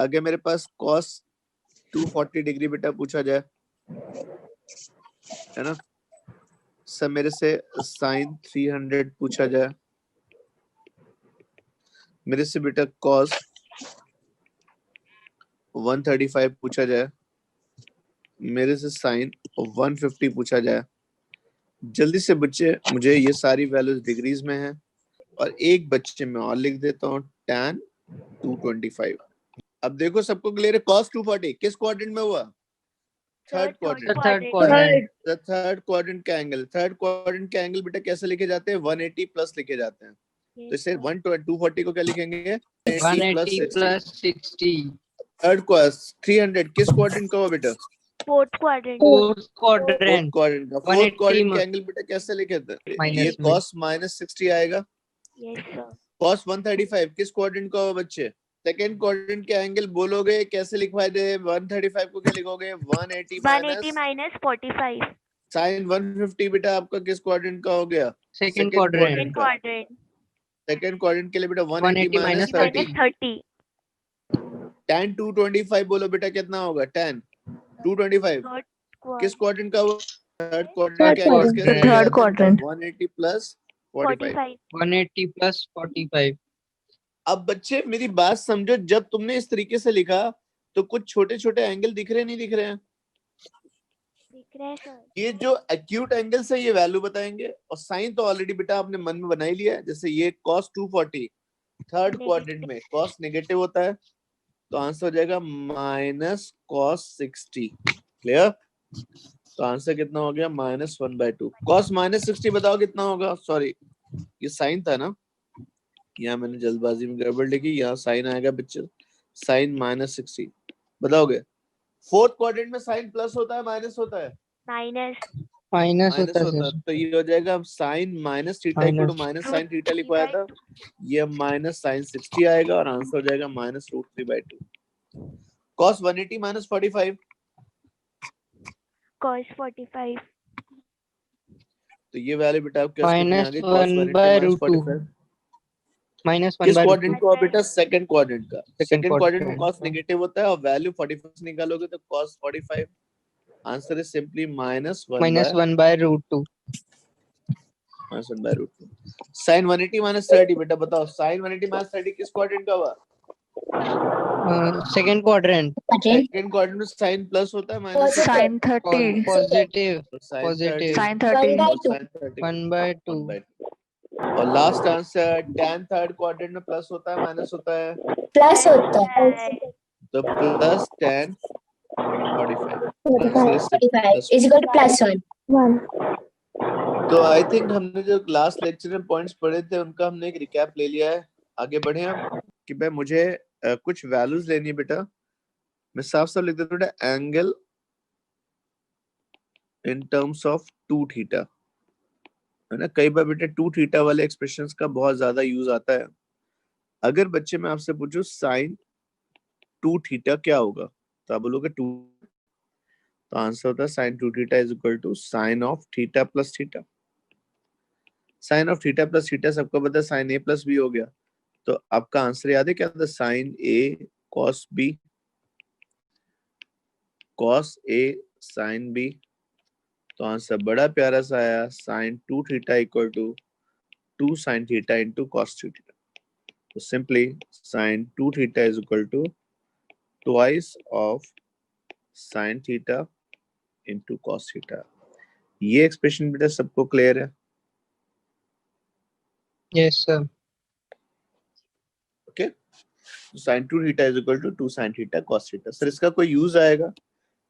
आगे मेरे पास cos 240 degree बेटा पूछा जाए, है ना। सब मेरे से sin 300 पूछा जाए, मेरे से बेटा cos 135 पूछा जाए, मेरे से sin 150 पूछा जाए। जल्दी से बच्चे मुझे ये सारी वैल्यूज डिग्रीज में है, और एक बच्चे में और लिख देता हूँ tan 225। अब देखो सबको क्लियर है, cos 240 किस क्वाड्रेंट में हुआ? Third quadrant. Third quadrant. Third quadrant का एंगल, थर्ड क्वाड्रेंट के एंगल बेटा कैसे लिखे जाते हैं? 180 प्लस लिखे जाते हैं। तो इसे 240 को क्या लिखेंगे? 180 प्लस 60। थर्ड क्वास 300 किस क्वाड्रेंट का हुआ बेटा? Fourth quadrant. Fourth fourth quadrant quadrant का। फोर्थ क्वाड्रेंट का एंगल बेटा कैसे लिखे थे? ये माइनस में। cos -60 आएगा। Yes sir. cos 135 किस क्वाड्रेंट का हुआ बच्चे? सेकंड क्वाड्रेंट के एंगल बोलोगे कैसे लिखवाए दे? 135 को क्या लिखोगे? 180 माइनस 45। sin 150 बेटा आपका किस क्वाड्रेंट का हो गया? Second quadrant. Quadrant. Second quadrant के लिए बेटा 180 माइनस -30। 30। tan 225 बोलो बेटा कितना होगा? tan 225 किस क्वाड्रेंट का हुआ? थर्ड क्वाड्रेंट के एंगल्स कैसे लिखे थर्ड जाते हैं? 180 प्लस 45। 180 प्लस 45। अब बच्चे मेरी बात समझो, जब तुमने इस तरीके से लिखा तो कुछ छोटे छोटे एंगल दिख रहे नहीं दिख रहे हैं? दिख रहे हैं सर। ये जो एक्यूट एंगल्स है ये वैल्यू बताएंगे, और साइन तो ऑलरेडी बेटा आपने मन में बना ही लिया है। जैसे ये cos 240 थर्ड क्वाड्रेंट में cos नेगेटिव होता है, तो आंसर हो जाएगा माइनस cos 60। क्लियर? तो आंसर कितना हो गया? -1/2। cos -60 बताओ कितना होगा? सॉरी ये साइन था ना, यहाँ मैंने जल्दबाजी में गड़बड़ लिखी, यहाँ साइन आएगा बच्चे। साइन -60 बताओगे? फोर्थ क्वाड्रेंट में साइन प्लस होता है माइनस होता है? माइनस होता है होता है। सर। तो ये हो जाएगा sine minus theta equal to minus sine theta लिखवाया था, ये माइनस साइन 60 आएगा, और आंसर हो जाएगा -√3/2। cos 180 -45 cos 45। तो ये वैल्यू बेटा आपके कितनी आ गई? cos 180 -1/√2। -45 किस क्वाड्रेंट को बेटा? सेकंड क्वाड्रेंट का। सेकंड क्वाड्रेंट में quadrant cos नेगेटिव होता है, और वैल्यू 45 निकालोगे तो cos 45। Answer is simply -1/√2। -1/√2। sin 180 -30 बेटा बताओ, sin 180 -30 किस क्वाड्रेंट का हुआ? Second quadrant. सेकंड क्वाड्रेंट में साइन प्लस होता है माइनस होता है? sin 30 positive. sin positive. 30 sin 30 sin 30 1/2। 1/2। और last answer tan third quadrant में प्लस होता है माइनस होता है? प्लस होता है तो plus tan 45 45 is equal to +1 तो आई थिंक हमने जो लास्ट लेक्चर में पॉइंट्स पढ़े थे उनका हमने एक रिकैप ले लिया है। आगे बढ़े हम कि भाई मुझे कुछ वैल्यूज लेनी है बेटा। मैं साफ साफ लिख देता हूँ बेटा, angle in terms of 2 theta, है ना। कई बार बेटा 2 थीटा वाले एक्सप्रेशंस का बहुत ज्यादा यूज आता है। अगर बच्चे मैं आपसे पूछूं साइन 2 थीटा क्या होगा, तो आप बोलोगे 2, तो आंसर होता है sine 2 theta is equal to sine of theta plus theta. Sine of theta plus theta सबको पता है, साइन ए प्लस बी हो गया। तो आपका आंसर याद है क्या था? Sine A cos B, cos A sine B. तो आंसर बड़ा प्यारा सा आया, sine 2 theta equal to 2 sine theta into cos theta. तो simply sine 2 theta is equal to twice of sine theta into cos theta. ये expression बेटा सबको clear है? Yes sir. Okay, sine 2 theta is equal to 2 sine theta cos theta. Sir इसका कोई use आएगा?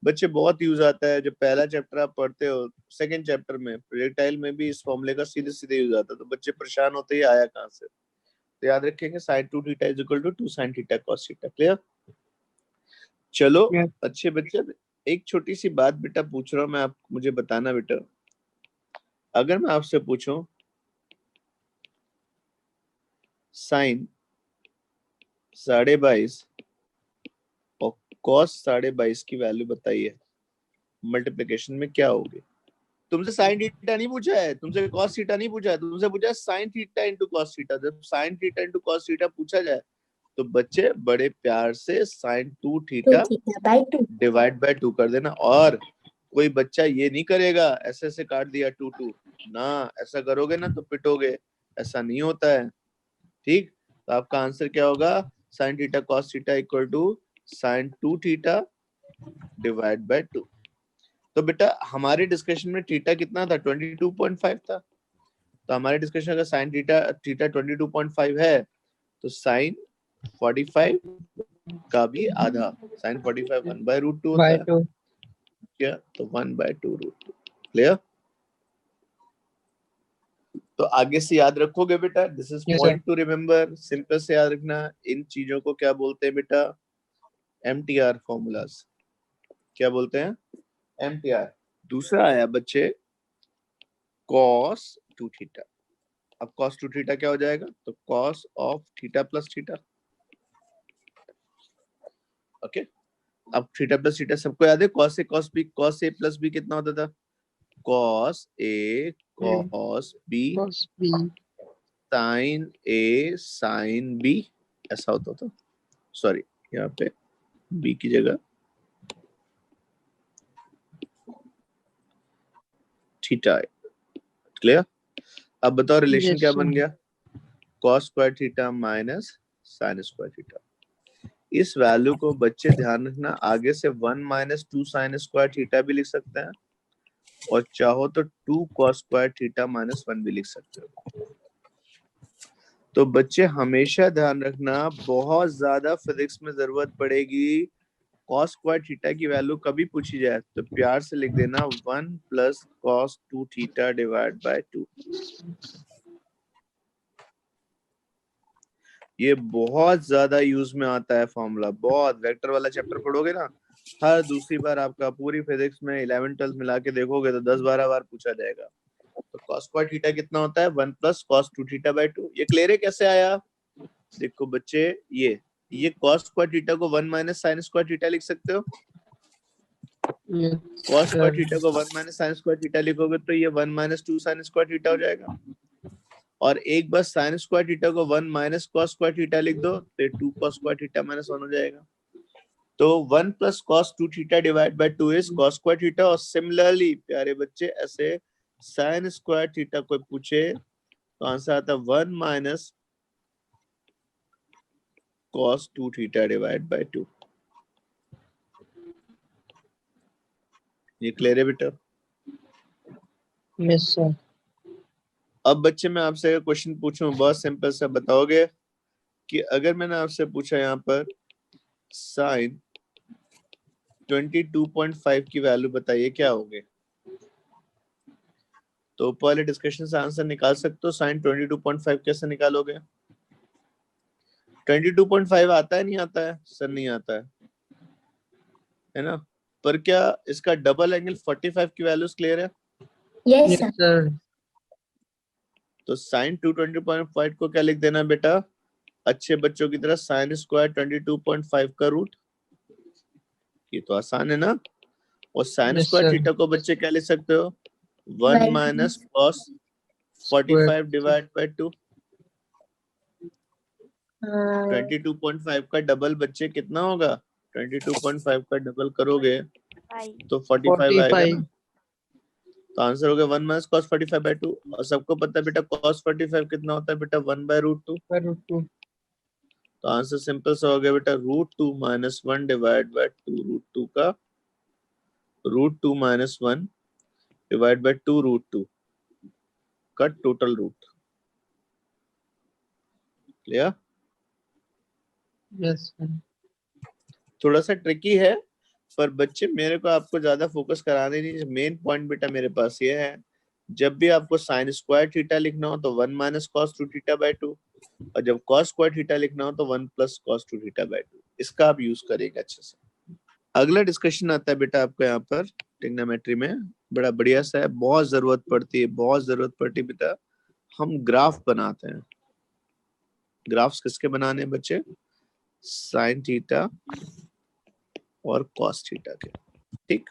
बच्चे बहुत यूज आता है। जब पहला चैप्टर आप पढ़ते हो, सेकंड चैप्टर में प्रोजेक्टाइल में भी इस फॉर्मूले का सीधे सीधे यूज आता है, तो बच्चे परेशान होते ही आया कहां से। तो याद रखेंगे sine 2 theta is equal to 2 sine theta cos theta. Clear? चलो अच्छे बच्चे, एक छोटी सी बात बेटा पूछ रहा हूं मैं, आप मुझे बताना बेटा, अगर मैं आपसे पूछूं साइन 22.5 और कॉस 22.5 की वैल्यू बताइए, मल्टीप्लिकेशन में क्या होगी? तुमसे साइन थीटा नहीं पूछा है, तुमसे कॉस थीटा नहीं पूछा है, तुमसे पूछा है sine theta into cos theta. जब sine theta into cos theta पूछा जाए तो बच्चे बड़े प्यार से sine 2 2 theta theta by 2. Divide by 2 कर देना। और कोई बच्चा ये नहीं करेगा ऐसे ऐसे काट दिया 2 2 ना, ऐसा करोगे ना तो पिटोगे, ऐसा नहीं होता है। ठीक, तो आपका आंसर क्या होगा, sine theta cos theta equal to sine 2 theta divide by 2। तो बेटा हमारे डिस्कशन में थीटा कितना था, 22.5 था। तो हमारे डिस्कशन का साइन थीटा 22.5 है, तो साइन 45 का भी आधा, साइन 45 1/√2 होता by है 2. क्या, तो 1/2√2। क्लियर? तो आगे से याद रखोगे बेटा, this is Yes, sir. Point two remember, simple से याद रखना। इन चीजों को क्या बोलते हैं बेटा, MTR फॉर्मूलाज। क्या बोलते हैं, MTR। दूसरा आया बच्चे cos 2 थीटा। अब cos 2 थीटा क्या हो जाएगा, तो cos of theta plus theta. Okay, अब थीटा प्लस थीटा सबको याद है, cos A cos A plus B कितना होता था, cos A cos B Cos B. sin A sin B, ऐसा होता था। सॉरी, यहाँ पे B की जगह थीटा है। क्लियर? अब बताओ रिलेशन Yes, क्या sir. बन गया, cos square theta minus sin square theta. इस वैल्यू को बच्चे ध्यान रखना, आगे से 1 माइनस 2 sin स्क्वायर थीटा भी लिख सकते हैं, और चाहो तो 2 cos स्क्वायर थीटा माइनस 1 भी लिख सकते हो। तो बच्चे हमेशा ध्यान रखना, बहुत ज्यादा फिजिक्स में जरूरत पड़ेगी, cos स्क्वायर थीटा की वैल्यू कभी पूछी जाए तो प्यार से लिख देना 1 plus cos 2 theta divide by 2। ये बहुत ज्यादा यूज में आता है फॉर्मूला, बहुत। वेक्टर वाला चैप्टर पढ़ोगे ना, हर दूसरी बार आपका पूरी फिजिक्स में 11 12 मिला के देखोगे तो 10-12 बार पूछा जाएगा। तो cos स्क्वायर थीटा कितना होता है, 1 प्लस cos 2 थीटा बाय 2। ये क्लियर है कैसे आया, देखो बच्चे, ये cos स्क्वायर थीटा को 1 माइनस sin स्क्वायर थीटा लिख सकते हो। Yes, cos square sir. Theta को 1 माइनस sin स्क्वायर थीटा लिखोगे तो ये 1 माइनस 2 sin स्क्वायर थीटा हो जाएगा। और एक बार sin स्क्वायर थीटा को 1 माइनस cos स्क्वायर थीटा लिख दो तो 2 cos स्क्वायर थीटा माइनस 1 हो जाएगा। तो 1 plus cos 2 theta divide by 2 is cos square theta. और सिमिलरली प्यारे बच्चे, ऐसे sin स्क्वायर थीटा कोई पूछे तो आंसर आता है 1 minus cos 2 theta divide by 2। ये क्लियर है बेटा? Yes, sir. अब बच्चे मैं आपसे क्वेश्चन पूछूं, बहुत सिंपल सा बताओगे कि अगर मैंने आपसे पूछा यहाँ पर साइन 22.5 की वैल्यू बताइए क्या होगे, तो ऊपर वाले डिस्कशन से आंसर निकाल सकते हो। साइन 22.5 कैसे निकालोगे, 22.5 आता है, नहीं आता है सर, नहीं आता है ना, पर क्या इसका डबल एंगल 45 की वैल्यूज क्लियर है? Yes, Yes, sir. sir. तो साइन 220.5 को क्या लिख देना बेटा, अच्छे बच्चों की तरह साइन स्क्वायर 22.5 का रूट। ये तो आसान है ना। और sine Yes, square sir. Theta को बच्चे क्या लिख सकते हो, 1 One minus cos Square. 45 divide by 2। uh, 22.5 का डबल बच्चे कितना होगा, 22.5 का डबल करोगे 5 तो 45 आएगा 45. ना। तो आंसर हो गया 1 माइनस cos 45 बाय 2। और सबको पता है बेटा cos 45 कितना होता है बेटा, 1/√2। √2. तो आंसर सिंपल सा हो गया बेटा, √2 माइनस 1 डिवाइड बाय 2, √2 का √2 माइनस 1 डिवाइड बाय 2 √2 का total root. Clear? Yes, sir. थोड़ा सा ट्रिकी है, पर बच्चे मेरे को आपको ज्यादा फोकस कराने नहीं। मेन पॉइंट बेटा मेरे पास ये है, जब भी आपको साइन स्क्वायर थीटा लिखना हो तो 1 माइनस cos 2 थीटा बाय 2, और जब cos स्क्वायर थीटा लिखना हो तो 1 प्लस cos 2 थीटा बाय 2। इसका आप यूज करेंगे अच्छे से। अगला डिस्कशन आता है बेटा आपको यहाँ पर ट्रिग्नोमेट्री में, बड़ा बढ़िया सा है, बहुत जरूरत पड़ती है, बहुत जरूरत पड़ती है बेटा। हम ग्राफ बनाते हैं। ग्राफ्स किसके बनाने हैं बच्चे, साइन थीटा और कॉस थीटा के। ठीक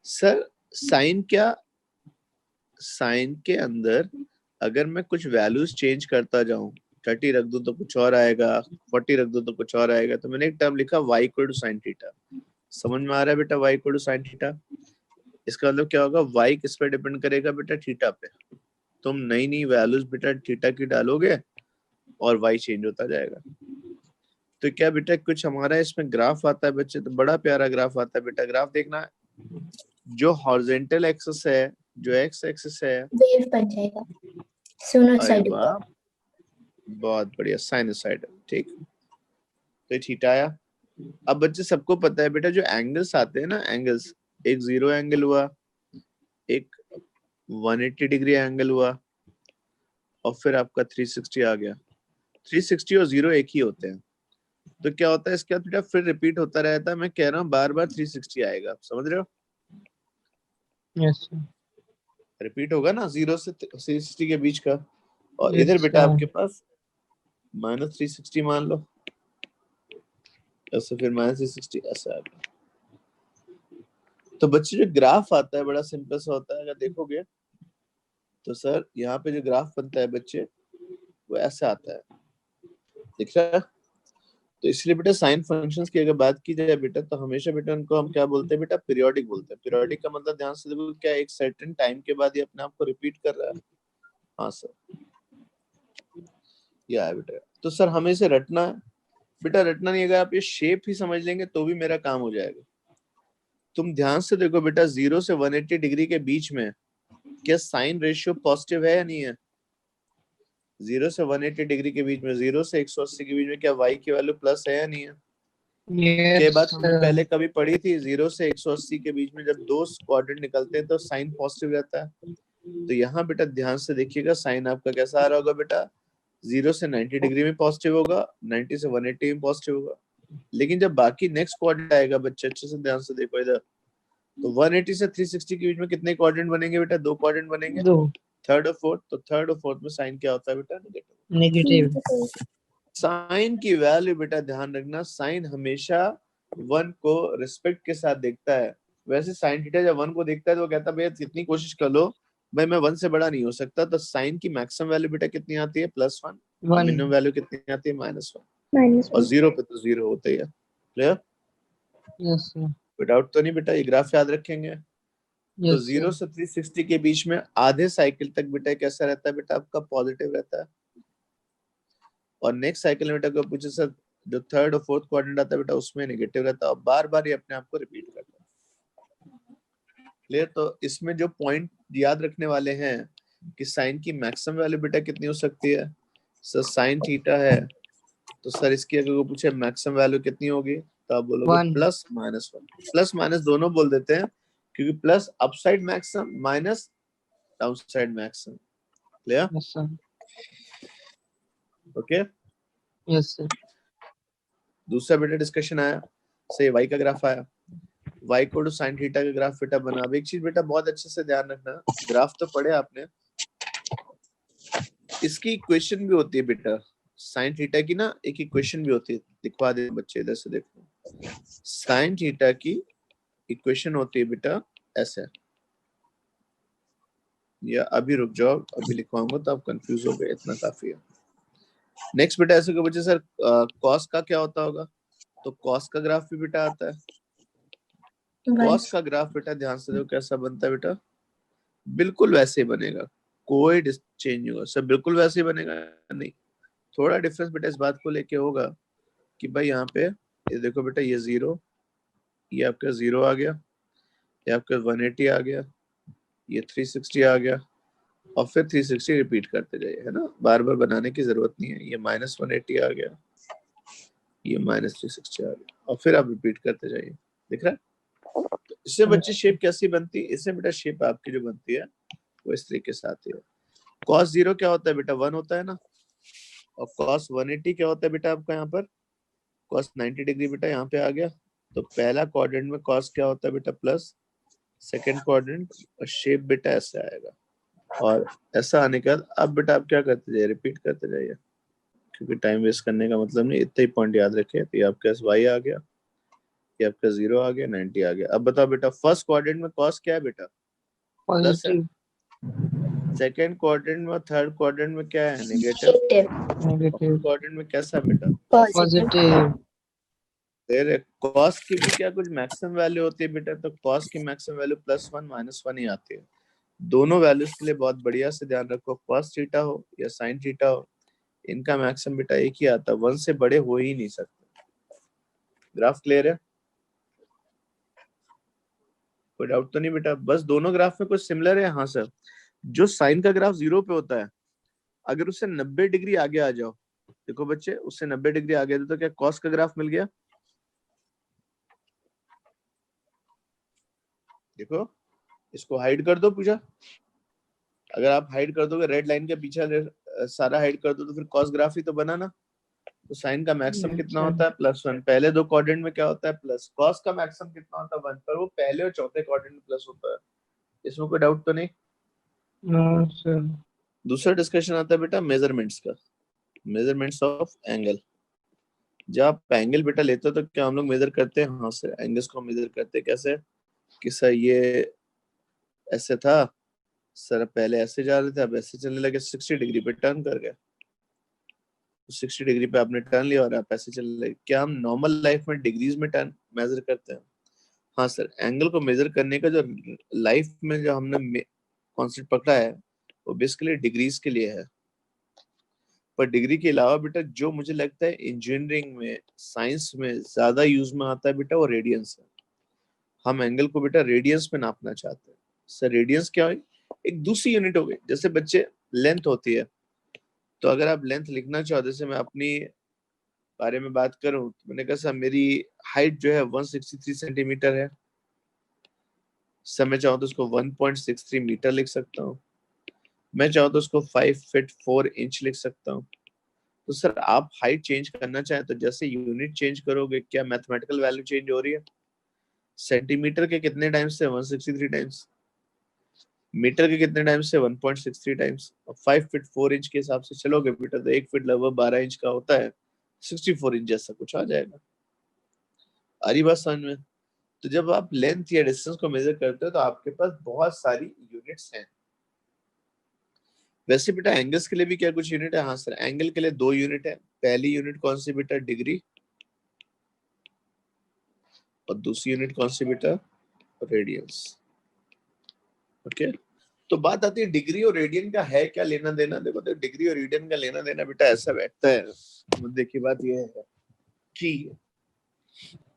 सर, साइन क्या, साइन के अंदर अगर मैं कुछ वैल्यूज चेंज करता जाऊं 30 रख दूं तो कुछ और आएगा, 40 रख दूं तो कुछ और आएगा। तो मैंने एक टर्म लिखा y equal to sine theta. समझ में आ रहा है बेटा y equal to sine theta? इसका मतलब क्या होगा, y किस पे डिपेंड करेगा बेटा, थीटा पे। तुम नई नई वैल्यूज बेटा थीटा की डालोगे और y चेंज होता जाएगा। तो क्या बेटा कुछ हमारा इसमें ग्राफ आता है बच्चे, तो बड़ा प्यारा ग्राफ आता है बेटा। ग्राफ देखना, जो हॉरिजॉन्टल एक्सिस है, जो एक्स एक्सिस है, वेव बन जाएगा अरे साइनोसाइड वाह, बहुत बढ़िया, साइनोसाइड। ठीक, तो थीटा आया। अब बच्चे सबको पता है बेटा जो एंगल्स आते हैं ना, एंगल्स, एक 0 एंगल हुआ, एक 180 डिग्री एंगल हुआ, और फिर आपका 360 आ गया। 360 और 0 एक ही होते हैं। तो क्या होता है इसके बाद बेटा फिर रिपीट होता रहता है। मैं कह रहा हूँ बार बार 360 आएगा, आप समझ रहे हो? Yes, sir. रिपीट होगा ना 0 से 360 के बीच का। और Yes, इधर बेटा sir. आपके पास -360 मान लो, ऐसे फिर -360 ऐसा आ गया। तो बच्चे जो ग्राफ आता है बड़ा सिंपल सा होता है। अगर देखोगे तो सर यहाँ पे जो ग्राफ बनता है बच्चे, वो ऐसा आता है, दिख रहा है? तो इसलिए बेटा साइन फंक्शंस की अगर बात की जाए बेटा, तो हमेशा बेटा उनको हम क्या बोलते हैं बेटा, पीरियोडिक बोलते हैं। पीरियोडिक का मतलब ध्यान से देखो, क्या एक सर्टेन टाइम के बाद ये अपने आप को रिपीट कर रहा है। हाँ सर, यह है बेटा। तो सर हमें इसे रटना है बेटा, रटना नहीं, अगर आप ये शेप ही समझ लेंगे तो भी मेरा काम हो जाएगा। तुम ध्यान से देखो बेटा, 0 से 180 डिग्री के बीच में क्या साइन रेशियो पॉजिटिव है या नहीं है? 0 से 180 डिग्री के बीच में, 0 से 180 के बीच में क्या y की वैल्यू प्लस है या नहीं है? ये Yes, बात हमने sir. पहले कभी पढ़ी थी। 0 से 180 के बीच में जब दो क्वाड्रेंट निकलते हैं तो साइन पॉजिटिव रहता है। तो यहाँ बेटा ध्यान से देखिएगा, साइन आपका कैसा आ रहा होगा बेटा, 0 से 90 डिग्री में पॉजिटिव होगा, 90 से 180 में पॉजिटिव होगा। लेकिन जब बाकी नेक्स्ट क्वाड्रेंट आएगा बच्चे, अच्छे से ध्यान से देखो इधर, तो 180 से 360 के बीच में कितने क्वाड्रेंट बनेंगे बेटा? 2 क्वाड्रेंट बनेंगे, दो. थर्ड और फोर्थ। तो थर्ड और फोर्थ में साइन क्या होता है बेटा? नेगेटिव। Negative. साइन की वैल्यू बेटा ध्यान रखना, साइन हमेशा 1 को रिस्पेक्ट के साथ देखता है। वैसे साइन थीटा जब 1 को देखता है तो वो कहता है भैया कितनी कोशिश कर लो, भाई मैं 1 से बड़ा नहीं हो सकता। तो साइन की मैक्सिमम वैल्यू बेटा कितनी आती है? +1। One. मिनिमम वैल्यू कितनी आती है? -1। और 0 पे तो 0 होता ही है। क्लियर? Yes, sir. विदाउट तो नहीं बेटा, ये ग्राफ याद रखेंगे। तो Yes, 0 sir. से 360 के बीच में आधे साइकिल तक बेटा कैसा रहता है बेटा? आपका पॉजिटिव रहता है। और नेक्स्ट साइकिल में बेटा को पूछे सर जो थर्ड और फोर्थ क्वाड्रेंट आता है बेटा, उसमें नेगेटिव रहता है। और बार बार ये अपने आप को रिपीट करता है। क्लियर? तो इसमें जो पॉइंट याद रखने वाले हैं कि साइन की मैक्सिमम वैल्यू बेटा कितनी हो सकती है? सर साइन थीटा है, तो सर इसकी अगर वो पूछे मैक्सिमम वैल्यू कितनी होगी, तो आप बोलोगे One. +-1। प्लस माइनस दोनों बोल देते हैं, क्योंकि plus upside maximum, minus downside maximum. Clear? Yes, sir. Okay. Yes, sir. दूसरा बेटा डिस्कशन आया, से y का ग्राफ आया, y को साइन थीटा का ग्राफ बेटा बना। अब एक चीज बेटा बहुत अच्छे से ध्यान रखना, ग्राफ तो पढ़े आपने, इसकी इक्वेशन भी होती है बेटा। साइन थीटा की ना एक इक्वेशन भी होती है, दिखवा दे बच्चे, इधर से देखो। साइन थीटा की इक्वेशन होती है बेटा ऐसे, या अभी रुक जाओ, अभी लिखवाऊंगा तो आप कंफ्यूज हो गए, इतना काफी है। नेक्स्ट बेटा ऐसे को बच्चे सर कॉस का क्या होता होगा? तो कॉस का ग्राफ भी बेटा आता है। कॉस का ग्राफ बेटा ध्यान से देखो कैसा बनता है बेटा, बिल्कुल वैसे ही बनेगा, कोई चेंज नहीं होगा। सब बिल्कुल वैसे ही बनेगा नहीं, थोड़ा डिफरेंस बेटा इस बात को लेके होगा कि भाई यहाँ पे ये देखो बेटा, ये 0, ये आपका 0 आ गया, ये आपका 180 आ गया, ये 360 आ गया, और फिर 360 रिपीट करते जाइए, है ना, बार बार बनाने की जरूरत नहीं है। ये -180 आ गया, ये -360 आ गया, और फिर आप रिपीट करते जाइए। दिख रहा है? तो इससे बच्चे शेप कैसी बनती है? इससे बेटा शेप आपकी जो बनती है वो इस तरीके से आती है। cos 0 क्या होता है बेटा? 1 होता है ना। और cos 180 क्या होता है बेटा आपका? यहाँ पर cos 90 डिग्री बेटा यहाँ पे आ गया। तो पहला क्वाड्रेंट में cos क्या होता है बेटा? प्लस। सेकेंड क्वाड्रेंट, और शेप बेटा ऐसे आएगा। और ऐसा आने के बाद अब बेटा आप क्या करते जाइए? रिपीट करते जाइए, क्योंकि टाइम वेस्ट करने का मतलब नहीं, इतना ही पॉइंट याद रखे। तो ये आपका y आ गया, ये आपका 0 आ गया, 90 आ गया। अब बताओ बेटा फर्स्ट क्वाड्रेंट में cos क्या है बेटा? प्लस है। Positive. सेकंड क्वाड्रेंट में और थर्ड क्वाड्रेंट में क्या है? नेगेटिव। Negative. नेगेटिव क्वाड्रेंट में कैसा बेटा? Positive. पॉजिटिव तेरे कॉस की भी क्या कुछ मैक्सिमम वैल्यू होती है बेटा? तो कॉस की मैक्सिमम वैल्यू +1 -1 ही आती है। दोनों वैल्यूज के लिए बहुत बढ़िया से ध्यान रखो, कॉस थीटा हो या साइन थीटा हो, इनका मैक्सिमम बेटा एक ही आता है, 1 से बड़े हो ही नहीं सकते। ग्राफ क्लियर है? कोई डाउट तो नहीं बेटा? बस दोनों ग्राफ में कुछ सिमिलर है। हाँ सर, जो साइन का ग्राफ 0 पे होता है, अगर उससे 90 डिग्री आगे आ जाओ, देखो बच्चे, उससे 90 डिग्री आगे तो क्या कॉस का ग्राफ मिल गया? देखो, इसको हाइड कर दो पूजा। अगर आप हाइड कर दोगे, रेड लाइन के पीछे सारा हाइड कर दो, तो फिर कॉस ग्राफ ही तो बना ना। तो साइन का मैक्सिमम कितना होता है? +1। पहले दो क्वाड्रेंट में क्या होता है? प्लस। कॉस का मैक्सिमम कितना होता है? 1। पर वो पहले और चौथे क्वाड्रेंट में प्लस होता है। इसमें कोई डाउट तो नहीं? No sir. दूसरा डिस्कशन आता है बेटा मेजरमेंट्स का, मेजरमेंट्स ऑफ एंगल। जब आप एंगल बेटा लेते हो तो क्या हम लोग मेजर करते हैं? हाँ सर, एंगल्स को मेजर करते हैं। कैसे? कि सर ये ऐसे था सर, पहले ऐसे जा रहे थे, अब ऐसे चलने लगे, 60 डिग्री पे टर्न कर गए, 60 डिग्री पे आपने टर्न लिया और आप ऐसे चलने लगे। क्या हम नॉर्मल लाइफ में डिग्रीज में टर्न मेजर करते हैं? हाँ सर, एंगल को मेजर करने का जो लाइफ में जो हमने कॉन्सेप्ट पकड़ा है, वो बेसिकली डिग्रीज के लिए है। पर डिग्री के अलावा बेटा जो मुझे लगता है इंजीनियरिंग में, साइंस में ज्यादा यूज में आता है बेटा, वो रेडियंस है। हम एंगल को बेटा रेडियंस में नापना चाहते हैं। सर रेडियंस क्या है? एक दूसरी यूनिट हो गई। जैसे बच्चे लेंथ होती है, तो अगर आप लेंथ लिखना चाहो, जैसे मैं अपनी बारे में बात करूं, तो मैंने कहा सर मेरी हाइट जो है 163 सेंटीमीटर है। सर मैं चाहूँ तो उसको 1.63 मीटर लिख सकता हूँ, मैं चाहूँ तो उसको 5 फीट 4 इंच लिख सकता हूँ। तो सर आप हाइट चेंज करना चाहें तो जैसे यूनिट चेंज करोगे, क्या मैथमेटिकल वैल्यू चेंज हो रही है? सेंटीमीटर के कितने टाइम्स से? 163 टाइम्स। मीटर के कितने टाइम्स से? 1.63 टाइम्स। और 5 फीट 4 इंच के हिसाब से चलोगे बेटा, तो 1 फीट लगभग 12 इंच का होता है, 64 इंच जैसा कुछ आ जाएगा। आ रही बात समझ में? तो जब आप लेंथ या डिस्टेंस को मेजर करते हो तो आपके पास बहुत सारी यूनिट्स हैं। वैसे बेटा एंगल्स के लिए भी क्या कुछ यूनिट है? हाँ सर, एंगल के लिए 2 यूनिट है। पहली यूनिट कौन सी बेटा? डिग्री। और दूसरी यूनिट कौन सी बेटा? रेडियंस। ओके, तो बात आती है डिग्री और रेडियन का है क्या लेना देना? देखो तो डिग्री और रेडियन का लेना देना बेटा ऐसा बैठता है। देखिए बात यह है कि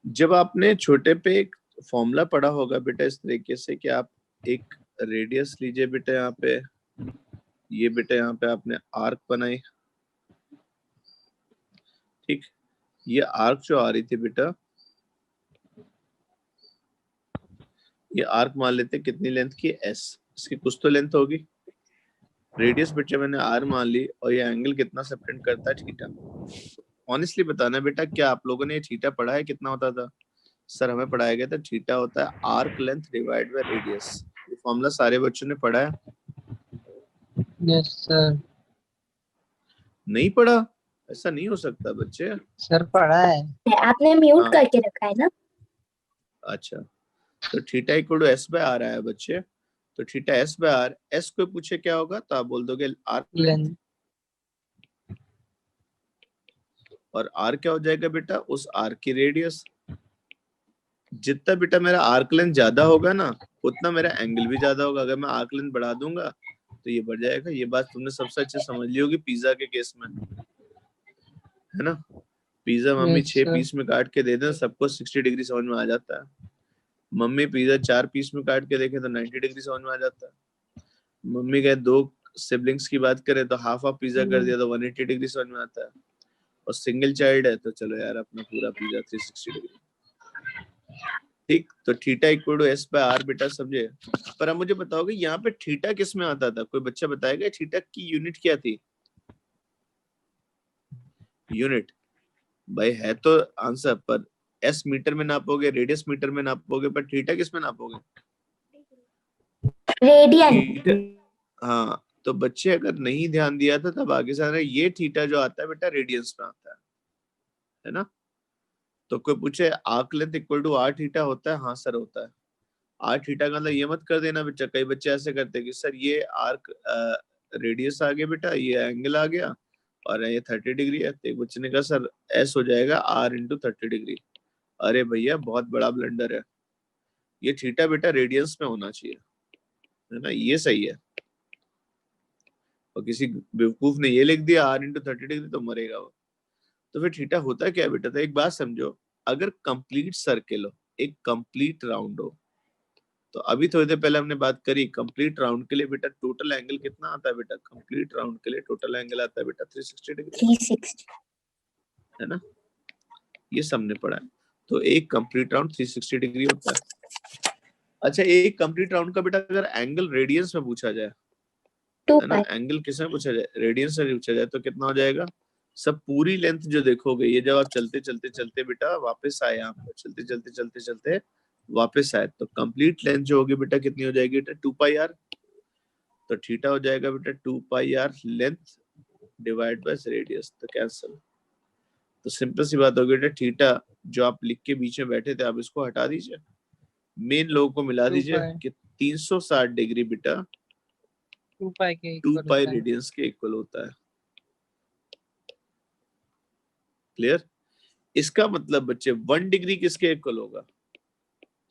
जब आपने छोटे पे एक फॉर्मूला पढ़ा होगा बेटा इस तरीके से कि आप एक रेडियस लीजिए बेटा, यहाँ पे ये बेटा, यहाँ पे आपने आर्क बनाई, ठीक। ये आर्क जो आ रही थी बेटा, ये आर्क मान लेते कितनी लेंथ की? एस। इसकी कुछ तो लेंथ होगी। रेडियस बेटा मैंने आर मान ली, और ये एंगल कितना सेपरेट करता है? थीटा। ऑनेस्टली बताना बेटा, क्या आप लोगों ने थीटा पढ़ा है? कितना होता था? सर हमें पढ़ाया गया था थीटा होता है arc length divide by radius. ये फॉर्मूला सारे बच्चों ने पढ़ा है? Yes sir. नहीं पढ़ा? ऐसा नहीं हो सकता बच्चे। सर पढ़ा है। आपने म्यूट हाँ। करके रखा है ना? अच्छा, तो theta equal to S by R आया बच्चे। तो theta S by R, S को पूछे क्या होगा तो आप बोल दोगे आर्क लेंथ, और आर क्या हो जाएगा बेटा? उस आर्क की रेडियस। जितना बेटा मेरा आर्क लेंथ ज्यादा होगा ना, उतना मेरा एंगल भी ज्यादा होगा। अगर मैं आर्क लेंथ बढ़ा दूंगा तो ये बढ़ जाएगा। ये बात तुमने सबसे अच्छे समझ ली होगी पिज्जा के केस में, है ना? पिज्जा मम्मी 6 पीस में काट के दे दें, सबको 60 डिग्री समझ में आ जाता है। मम्मी पिज्जा 4 पीस में काट के देखे तो 90 डिग्री समझ में आ जाता है। मम्मी कहे 2 सिबलिंग्स की बात करें तो हाफ ऑफ पिज्जा कर दिया तो 180 डिग्री समझ में आता है। और सिंगल चाइल्ड है तो चलो यार अपना पूरा पिज्जा 360 डिग्री। ठीक, तो theta equal to S by R बेटा समझे? पर अब मुझे बताओगे यहाँ पे थीटा किस में आता था? कोई बच्चा बताएगा थीटा की यूनिट क्या थी? यूनिट भाई है तो आंसर, पर एस मीटर में नापोगे, रेडियस मीटर में नापोगे, पर थीटा किस में नापोगे? रेडियन। हाँ, तो बच्चे अगर नहीं ध्यान दिया था तब आगे से आ रहा है, ये थीटा जो आता है बेटा रेडियंस में आता है ना? तो कोई पूछे arc length equal to R theta होता है? हाँ सर होता है। आर थीटा का मतलब ये मत कर देना बच्चा, कई बच्चे ऐसे करते हैं कि सर ये आर्क रेडियस आ गया बेटा, ये एंगल आ गया और ये 30 डिग्री है। तो एक बच्चे ने कहा सर एस हो जाएगा आर इंटू 30 डिग्री। अरे भैया बहुत बड़ा ब्लंडर है, ये थीटा बेटा रेडियंस में होना चाहिए, है ना, ये सही है। और किसी बेवकूफ ने ये लिख दिया आर इंटू 30 डिग्री, तो मरेगा वो। तो फिर थीटा होता क्या बेटा? तो एक बात समझो, अगर कंप्लीट सर्किल हो, एक कंप्लीट राउंड हो, तो अभी थोड़ी देर पहले हमने बात करी कंप्लीट राउंड के लिए बेटा टोटल एंगल कितना आता है बेटा? कंप्लीट राउंड के लिए टोटल एंगल आता है बेटा 360 डिग्री, 360. है ना, ये सबने पढ़ा है। तो एक कंप्लीट राउंड 360 डिग्री होता है। अच्छा, एक कंप्लीट राउंड का बेटा अगर एंगल रेडियंस में पूछा जाए, 2 है ना, pi. एंगल किसमें पूछा जाए? रेडियंस में पूछा जाए, तो कितना हो जाएगा? सब पूरी लेंथ जो देखोगे, ये जब आप चलते चलते चलते बेटा वापस आए, यहाँ पर चलते चलते चलते चलते वापस आए, तो कंप्लीट लेंथ जो होगी बेटा कितनी हो जाएगी बेटा? 2 पाई आर। तो थीटा हो जाएगा बेटा 2 pi r length divide by radius, तो कैंसिल। तो सिंपल सी बात होगी बेटा, थीटा जो आप लिख के बीच में बैठे थे आप इसको हटा दीजिए, मेन लोगों को मिला 2 दीजिए pi. कि 360 डिग्री बेटा 2 pi के 2 इक्वल पाई होता है. रेडियंस के इक्वल होता है। क्लियर? इसका मतलब बच्चे 1 डिग्री किसके इक्वल होगा?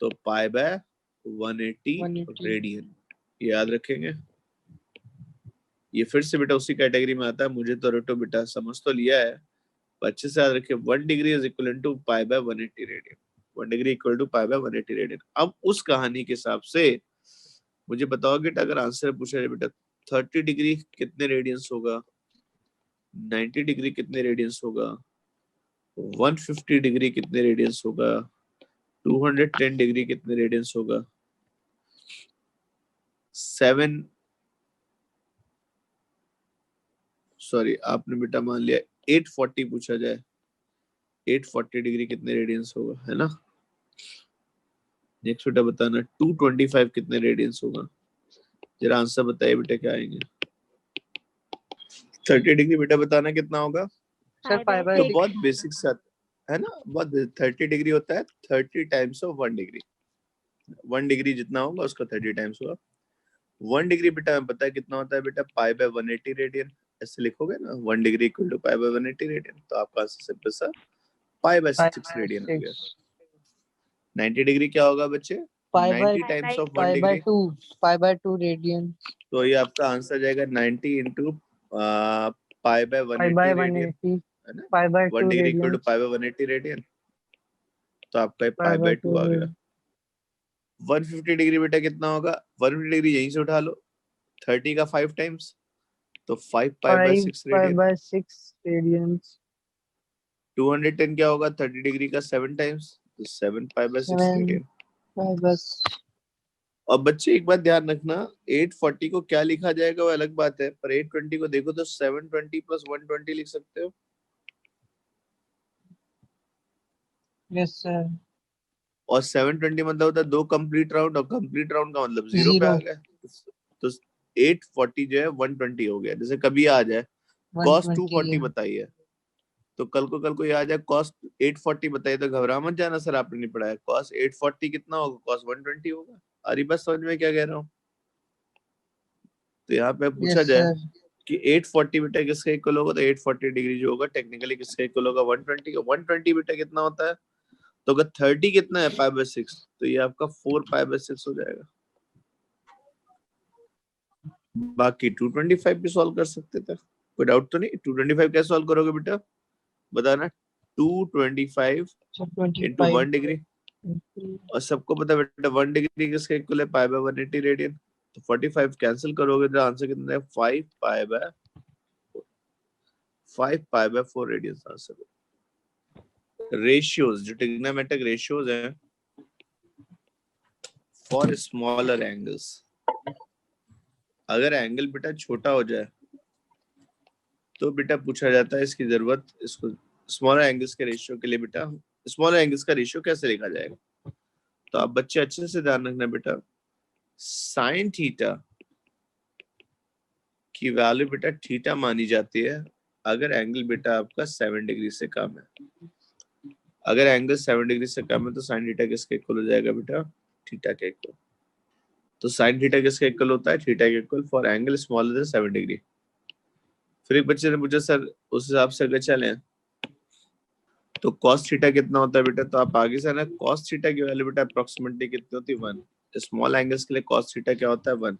तो पाई बाय 180 180. रेडियन, याद रखेंगे। ये फिर से बेटा उसी कैटेगरी में आता है, मुझे तो रटो बेटा, समझ तो लिया है, पर अच्छे से याद रखिए 1 degree is equal to pi by 180 radian. 1 degree equal to pi by 180 radian. अब उस कहानी के हिसाब से मुझे बताओगे बेटा, अगर आंसर पूछा जाए बेटा 30 डिग्री कितने रेडियंस होगा, 90 डिग्री कितने रेडियंस होगा, 150 डिग्री कितने रेडियंस होगा, 210 डिग्री कितने रेडियंस होगा, 7 सॉरी आपने बेटा मान लिया 840 पूछा जाए, 840 डिग्री कितने रेडियंस होगा, है ना। नेक्स्ट बेटा बताना 225 कितने रेडियंस होगा, जरा आंसर बताइए बेटा क्या आएंगे। 30 डिग्री बेटा बताना कितना होगा। सर pi by 5 by तो 6. बहुत बेसिक सा है ना, बहुत 30 डिग्री होता है 30 टाइम्स ऑफ 1 डिग्री, 1 डिग्री जितना होगा उसका 30 टाइम्स होगा। 1 डिग्री बेटा हमें पता है कितना होता है बेटा, पाई बाय 180 रेडियन। ऐसे लिखोगे ना 1 degree equal to pi by 180 radian, तो आपका आंसर सिंपल सा पाई बाय 5 6 by रेडियन हो गया। 6. 90 डिग्री क्या होगा बच्चे? Pi by 90 pi times by of 1 pi by degree, 2. Pi by 2 radian. तो ये आपका आंसर जाएगा 90 into pi by Pi by 180 radian, 180. है ना। Pi by 1 2 degree equal to radians. Pi by 180 radian, तो आपका Pi पाई by बाय 2 2 आ गया। 150 डिग्री बेटा कितना होगा? 150 डिग्री यहीं से उठा लो, 30 का 5 टाइम्स, तो 5 pi by 5 6 pi radian. by 6 radians. 210 क्या होगा? 30 डिग्री का 7 टाइम्स, तो 7 pi by 6 7 radian. pi by. और बच्चे एक बात ध्यान रखना, 840 को क्या लिखा जाएगा वो अलग बात है, पर 820 को देखो तो 720 प्लस 120 लिख सकते हो। Yes sir. और 720 मतलब होता है 2 कंप्लीट राउंड, और कंप्लीट राउंड का मतलब 0 पे आ 0. गया, तो 840 जो है 120 हो गया। जैसे कभी आ जाए कॉस 120 240 है. बताइए, तो कल को ये आ जाए कॉस 840 बताइए, तो घबरा मत जाना सर आपने नहीं पढ़ाया, कॉस 840 कितना होगा? कॉस 120 होगा। अरे बस समझ में क्या कह रहा हूँ। तो यहाँ पे पूछा Yes जाए sir. कि 840 बेटा किसका इक्वल होगा, तो 840 डिग्री जो होगा टेक्निकली किसका इक्वल होगा? 120 का। 120 बेटा कितना होता है? तो अगर 30 कितना है? पाई बाय 6, तो ये आपका 4 पाई बाय 6 हो जाएगा। बाकी 225 भी सॉल्व कर सकते थे, कोई डाउट तो नहीं। 225 कैसे सॉल्व करोगे बेटा बताना? 225 So इंटू 25. 1 डिग्री, और सबको पता है बेटा 1 डिग्री किसका इक्वल है? पाई बाय 180 रेडियन। तो 45 कैंसिल करोगे तो आंसर कितना है? 5 pi by 4 radian answer. Ratios, जो ट्रिग्नोमेट्रिक रेशियोज हैं फॉर स्मॉलर एंगल्स, अगर एंगल बेटा छोटा हो जाए तो बेटा पूछा जाता है इसकी जरूरत, इसको स्मॉलर एंगल्स के रेशियो के लिए बेटा स्मॉलर एंगल्स का रेशियो कैसे लिखा जाएगा। तो आप बच्चे अच्छे से ध्यान रखना बेटा, साइन थीटा की वैल्यू बेटा थीटा मानी जाती है अगर एंगल बेटा आपका 7 डिग्री से कम है। अगर एंगल 7 डिग्री से कम है तो साइन थीटा किसके इक्वल हो जाएगा बेटा? थीटा के इक्वल। तो साइन थीटा किसके इक्वल होता है? थीटा के equal for angle smaller than 7 degree. फिर एक बच्चे ने पूछा सर उस हिसाब से अगर चले तो cos थीटा कितना होता है बेटा? तो आप आगे से ना cos थीटा की वैल्यू बेटा अप्रोक्सीमेटली कितनी होती है? 1। स्मॉल एंगल्स के लिए cos थीटा क्या होता है? 1।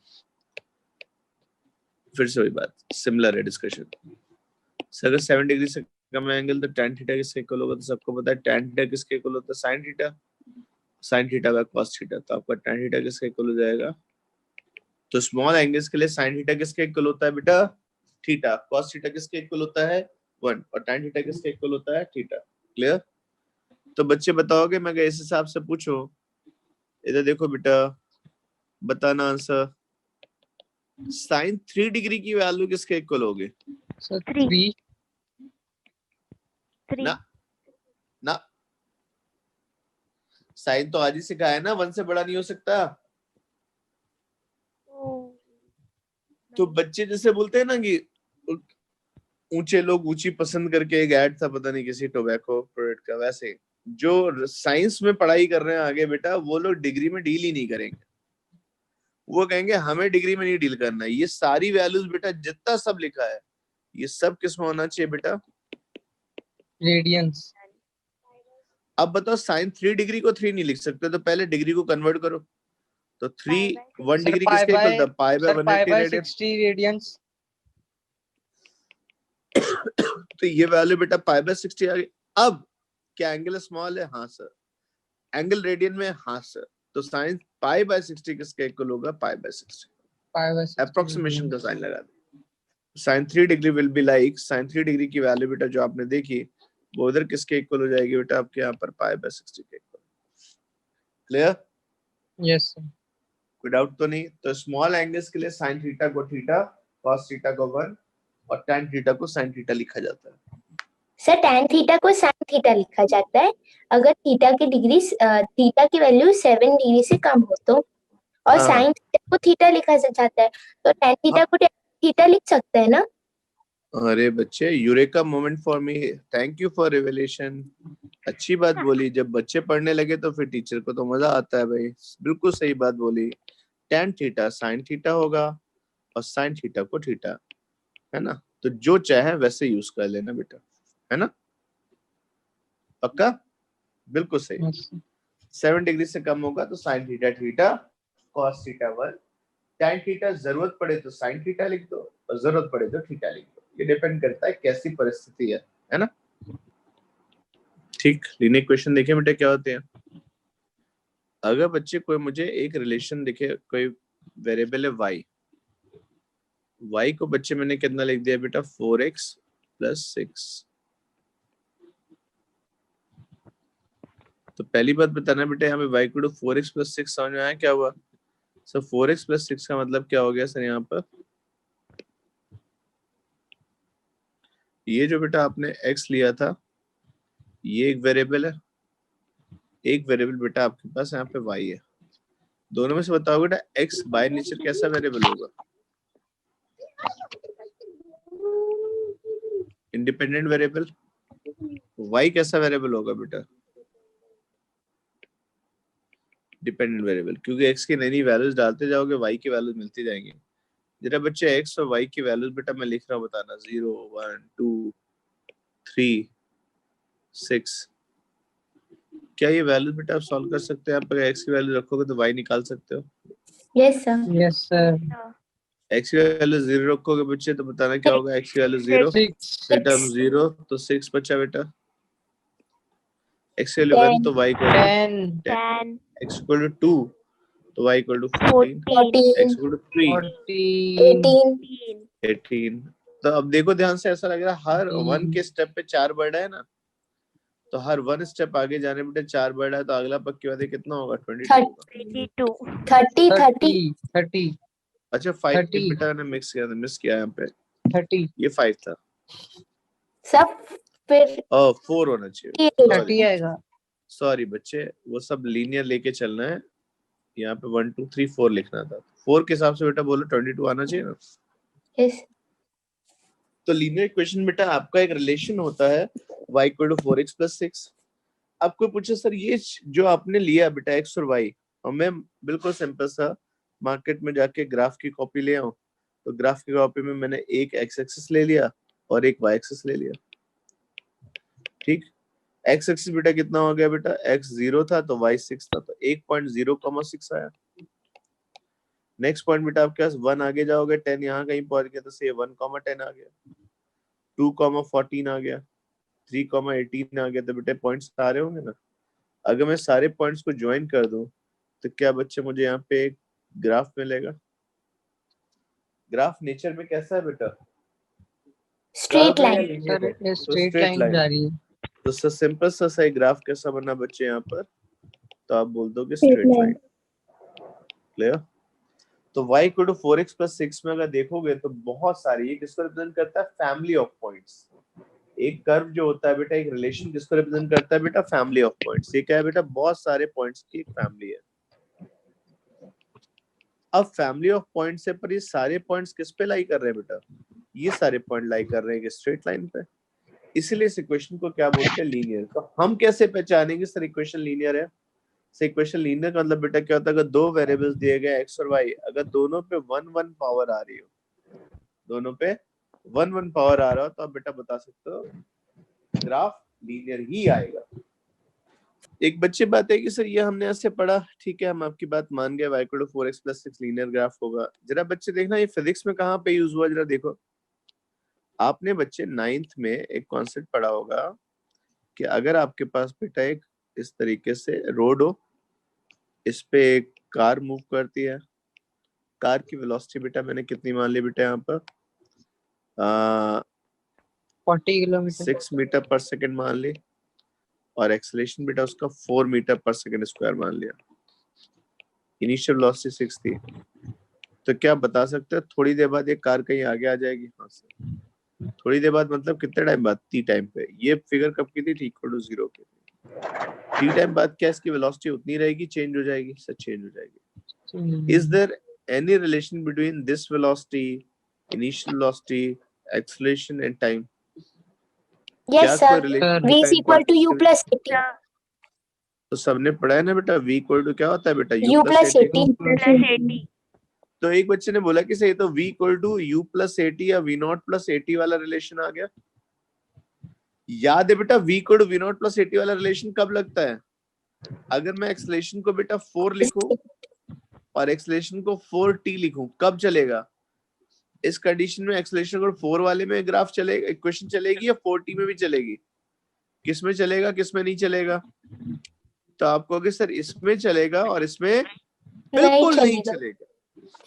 फिर से वही बात, सिमिलर है डिस्कशन। सर अगर 7 डिग्री से कम एंगल तो tan थीटा किसके इक्वल होगा? तो सबको पता है tan थीटा किसके इक्वल होता है? sin theta. sin थीटा का cos थीटा, तो आपका tan थीटा किसके इक्वल हो जाएगा? तो स्मॉल एंगल्स के लिए sin थीटा किसके इक्वल होता है बेटा? थीटा। cos थीटा किसके इक्वल होता है? 1। और tan थीटा किसके इक्वल होता है? थीटा। क्लियर? तो बच्चे बताओगे मैं इस हिसाब से पूछो, इधर देखो बेटा, बताना आंसर। sin 3 डिग्री की वैल्यू किसके इक्वल होगी? सर 3 3 3 ना ना, साइन तो आज ही सिखाया है ना, 1 से बड़ा नहीं हो सकता। तो बच्चे जैसे बोलते हैं ना कि ऊंचे लोग ऊंची पसंद करके, एक ऐड था पता नहीं किसी टोबैको प्रोडक्ट का, वैसे जो साइंस में पढ़ाई कर रहे हैं आगे बेटा, वो लोग डिग्री में डील ही नहीं करेंगे। वो कहेंगे हमें डिग्री में नहीं डील करना है। ये सारी वैल्यूज बेटा जितना सब लिखा है ये सब किस में होना चाहिए बेटा? रेडियंस। अब बताओ साइन 3 डिग्री को 3 नहीं लिख सकते, तो पहले डिग्री को कन्वर्ट करो। तो 3 1 सर डिग्री पाई किसके इक्वल बाय था? Pi by sir pi 180 by radian. 60 radians. तो ये वैल्यू बेटा पाई बाय 60 आ गई। अब क्या एंगल स्मॉल है? हाँ सर। एंगल रेडियन में? हाँ सर। तो साइन पाई बाय 60 किसके इक्वल होगा? Pi by 60। Pi by 60 approximation का साइन लगा दे। Sine 3 degree will be like, sine 3 degree की वैल्यू बेटा जो आपने देखी वो उधर किसके इक्वल हो जाएगी बेटा? आपके यहाँ पर पाई बाय 60 के इक्वल। क्लियर? Yes sir. कोई डाउट तो नहीं? तो स्मॉल एंगल्स के लिए साइन थीटा को थीटा, cos थीटा को 1 और tan थीटा को sin थीटा लिखा जाता है। सर tan थीटा को sin थीटा लिखा जाता है अगर थीटा की वैल्यू 7 डिग्री से कम हो तो, और हाँ। sin थीटा को थीटा लिखा जाता है तो tan थीटा को थीटा लिख सकते हैं ना? अरे बच्चे, eureka moment for me, thank you for revelation. अच्छी बात बोली। जब बच्चे पढ़ने लगे तो फिर टीचर को तो मजा आता है भाई। बिल्कुल सही बात बोली। tan थीटा sin थीटा होगा और sin थीटा को थीटा, है ना? तो जो चाहे वैसे यूज कर लेना बेटा, है ना? पक्का? बिल्कुल सही। यस 7 डिग्री से कम होगा तो sin theta theta, cos theta 1, tan theta जरूरत पड़े तो sin थीटा लिख दो और जरूरत पड़े तो थीटा लिख दो। ये डिपेंड करता है कैसी परिस्थिति है ना? ठीक। लीनियर इक्वेशन देखिए बेटा क्या होते हैं। अगर बच्चे कोई मुझे एक रिलेशन दिखे, कोई वेरिएबल है y को बच्चे मैंने कितना लिख दिया बेटा? 4x + 6। तो पहली बात बताना बेटा, यहाँ पे y को 4x + 6 समझ में आया क्या हुआ? सर 4x + 6 का मतलब क्या हो गया सर? यहाँ पर ये जो बेटा आपने x लिया था ये एक वेरिएबल है, एक वेरिएबल बेटा आपके पास यहाँ पे y है। दोनों में से बताओ बेटा x बाय नेचर कैसा वेरिएबल होगा? Independent variable. y कैसा वेरिएबल होगा बेटा? डिपेंडेंट वेरिएबल, क्योंकि x की नई नई वैल्यूज डालते जाओगे y की वैल्यूज मिलती जाएंगी। जरा बच्चे x और y की वैल्यूज बेटा मैं लिख रहा हूँ, बताना 0 1 2 3 6। क्या ये वैल्यूज बेटा आप सॉल्व कर सकते हैं? आप अगर x की वैल्यू रखोगे तो y निकाल सकते हो। Yes sir. Yes sir. x की वैल्यू 0 रखोगे बच्चे तो बताना क्या होगा? x की वैल्यू 0 6 बेटा 0 तो 6 बचा बेटा। x की वैल्यू 1 तो y को 10 10 x इक्वल टू 2 तो y equal to 14, 14 x equal to 3 14 18 18। तो अब देखो ध्यान से, ऐसा लग रहा है हर 1 के स्टेप पे 4 बढ़ा है ना, तो हर 1 स्टेप आगे जाने बेटे 4 बढ़ा है, तो अगला पक्की बात है कितना होगा? 22 होगा। 22 30 अच्छा 5 30 बेटा ने मिस किया यहाँ पे, 30 ये 5 था सब फिर और 4 होना चाहिए। 30 आएगा। सॉरी बच्चे, वो सब लीनियर लेके चलना है। यहाँ पे 1 2 3 4 लिखना था, 4 के हिसाब से बेटा बोलो 22 आना चाहिए ना। यस तो लीनियर इक्वेशन बेटा आपका एक रिलेशन होता है y = 4x + 6। आपको पूछे सर ये जो आपने लिया बेटा x और y और मैं बिल्कुल सिंपल सा मार्केट में जाके ग्राफ की कॉपी ले आऊं, तो ग्राफ की कॉपी में मैंने एक एक्स एक्सिस ले लिया और एक वाई एक्सिस ले लिया। ठीक, एक्स एक्सिस बेटा कितना हो गया बेटा, एक्स 0 था तो वाई 6 था, तो 1.0,6 आया। नेक्स्ट पॉइंट बेटा आपके पास 1 आगे जाओगे 10 यहाँ कहीं पहुंच गया, तो से 1,10 आ गया, 2,14 आ गया, 3,18 आ गया। तो बेटे पॉइंट्स आ रहे होंगे ना। अगर मैं सारे पॉइंट्स को ज्वाइन कर दूं तो क्या बच्चे मुझे यहाँ पे एक ग्राफ मिलेगा। ग्राफ नेचर में कैसा है बेटा, स्ट्रेट कर्व है या लाइन। linear सर है? तो स्ट्रेट straight लाइन line। जा रही है। तो सिंपल सा सही ग्राफ कैसा बना बच्चे यहाँ पर, तो आप बोल दोगे Straight straight line। Line. Clear. तो y equal to 4x plus 6 में अगर देखोगे तो बहुत सारी, ये किसको रिप्रेजेंट करता है, फैमिली ऑफ पॉइंट्स। एक कर्व जो होता है बेटा, एक रिलेशन किसको रिप्रेजेंट करता है बेटा, फैमिली ऑफ पॉइंट्स। ये क्या है बेटा, बहुत सारे पॉइंट्स की एक फैमिली है। अब फैमिली ऑफ पॉइंट्स है, पर ये सारे पॉइंट्स किस पे लाई कर रहे हैं बेटा, ये सारे पॉइंट लाई कर रहे हैं स्ट्रेट लाइन पे। इसीलिए इस इक्वेशन को क्या बोलते हैं, लीनियर। तो हम कैसे पहचानेंगे सर इक्वेशन लीनियर है। इक्वेशन लीनियर का मतलब बेटा क्या होता है, अगर दो वेरिएबल्स दिए गए एक्स और वाई, अगर दोनों पे 1 1 पावर आ रही हो, दोनों पे 1 1 पावर आ रहा हो, तो आप बेटा बता सकते हो ग्राफ लीनियर ही आएगा। एक बच्चे बात है कि सर ये हमने ऐसे पढ़ा, ठीक है हम आपकी बात मान गए, y equal to 4x plus 6 linear graph होगा। जरा बच्चे देखना ये फिजिक्स में कहाँ पे यूज हुआ, जरा देखो। आपने बच्चे 9th में एक कॉन्सेप्ट पढ़ा होगा कि अगर आपके पास बेटा एक इस तरीके से रोड हो, इस पे एक कार मूव करती है, कार की वेलोसिटी बेटा मैंने कितनी मान ली बेटा यहाँ पर 40 किलोमीटर। 6 मीटर पर सेकंड मान ली, और एक्सेलरेशन बेटा उसका 4 मीटर पर सेकंड स्क्वायर मान लिया। इनिशियल वेलोसिटी 6 थी, तो क्या बता सकते हैं थोड़ी देर बाद ये कार कहीं आगे आ जाएगी। हाँ सर, थोड़ी देर बाद मतलब कितने टाइम बाद, टी टाइम पे। ये फिगर कब की थी, टी इक्वल टू 0 की थी। टी टाइम बाद क्या इसकी वेलोसिटी उतनी रहेगी, चेंज हो जाएगी, सर चेंज हो जाएगी। Is there any relation between this velocity, initial velocity, acceleration and time? Yes, क्या कोई sir. Relation V is equal to U plus 80. तो सबने पढ़ा है ना बेटा, v इक्वल टू क्या होता है बेटा, U plus 80. प्लस 80। तो एक बच्चे ने बोला कि सही तो v equal to u plus 80 या v नॉट प्लस 80 वाला रिलेशन आ गया। याद है बेटा v equal to v naught plus 80 वाला रिलेशन कब लगता है, अगर मैं एक्सेलरेशन को बेटा 4 लिखूं और एक्सेलरेशन को 4t लिखूं, कब चलेगा। इस कंडीशन में एक्सेलरेशन को 4 वाले में ग्राफ चलेगा, इक्वेशन चलेगी, या 4t में भी चलेगी, किस में चलेगा किस में नहीं चलेगा। तो आप कहोगे सर इसमें चलेगा और इसमें बिल्कुल नहीं चलेगा,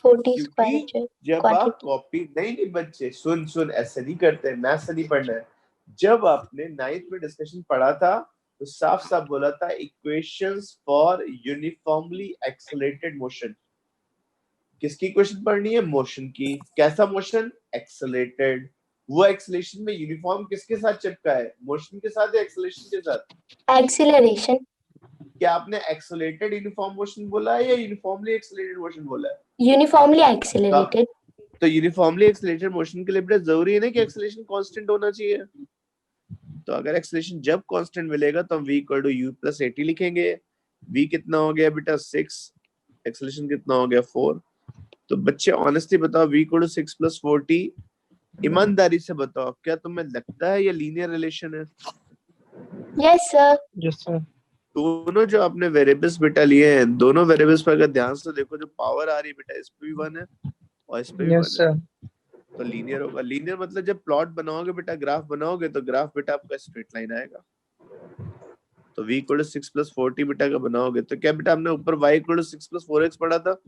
40 क्योंकि square जब आप quantity. कॉपी नहीं बच्चे सुन ऐसे नहीं करते, मैथ से नहीं पढ़ना है। जब आपने 9th में डिस्कशन पढ़ा था तो साफ साफ बोला था equations for uniformly accelerated motion. किसकी इक्वेशन पढ़नी है, मोशन की। कैसा मोशन, एक्सेलरेटेड। वो एक्सेलरेशन में यूनिफॉर्म किसके साथ चिपका है, मोशन के साथ या एक्सेलरेशन के साथ। Acceleration. क्या आपने एक्सेलरेटेड यूनिफॉर्म मोशन बोला है या यूनिफॉर्मली एक्सेलरेटेड मोशन बोला है। Uniformly accelerated. तो यूनिफॉर्मली एक्सेलरेटेड मोशन के लिए बेटा जरूरी है ना कि एक्सेलरेशन कांस्टेंट होना चाहिए। तो अगर एक्सेलरेशन जब कांस्टेंट मिलेगा तो हम v equal to u plus 80 लिखेंगे। v कितना हो गया बेटा 6, एक्सेलरेशन कितना हो गया 4। तो बच्चे ऑनेस्टली बताओ v equal to 6 plus 4t, ईमानदारी से बताओ क्या तुम्हें लगता है ये लीनियर रिलेशन है। Yes, sir. Yes sir. दोनों जो आपने वेरिएबल्स बेटा लिए हैं, दोनों वेरिएबल्स पर अगर ध्यान से देखो, जो पावर आ रही है बेटा इस पे भी 1 है और इस पे भी 1 यस है, सर। तो लीनियर होगा। लीनियर मतलब जब प्लॉट बनाओगे बेटा, ग्राफ बनाओगे, तो ग्राफ बेटा आपका स्ट्रेट लाइन आएगा। तो v equal to 6 plus 4t बेटा का बनाओगे तो क्या बेटा हमने ऊपर y equal to 6 plus 4x पढ़ा था।